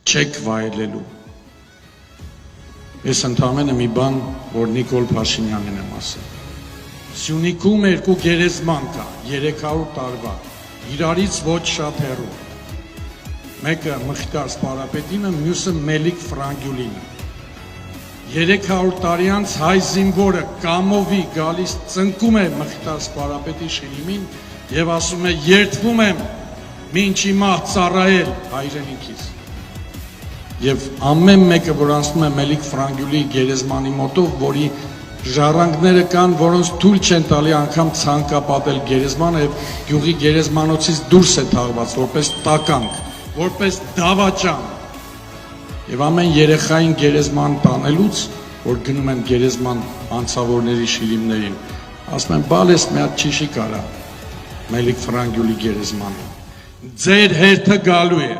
չեք վայելելու։ Ես ընդամենը մի բան, որ Նիկոլ Փաշինյանին եմ ասել։ Սյունիքում երկու գերեզման կա, 300 տարվա, իրարից ոչ շատ հեռու։ Մեկը Մխիթար Սպարապետինը, մյուսը Մելիք Ֆրանգյուլինը։ 300 տարի անց հայ զինվորը կամովի գալիս ծնկում է Մխիթար Սպարապետի շիրիմին եւ ասում է երդվում եմ մինչ հիմա ծառայել հայրենիքիս։ Եվ ամեն մեկը, որ անցնում է Մելիք Ֆրանգյուլի գերեզմանի մոտով, որի ժառանգները կան, որոնց թույլ չեն տալի անգամ ցանկապատել գերեզմանը եւ գյուղի գերեզմանոցից դուրս է թաղված որպես տականք, որպես դավաճան։ Եվ ամեն երեխային գերեզման տանելուց, որ գնում են գերեզման անցավորների շիրիմներին, ասում են բալես մի հատ ճիշի կարա Մելիք Ֆրանգյուլի գերեզմանը։ Ձեր հերթը գալու է։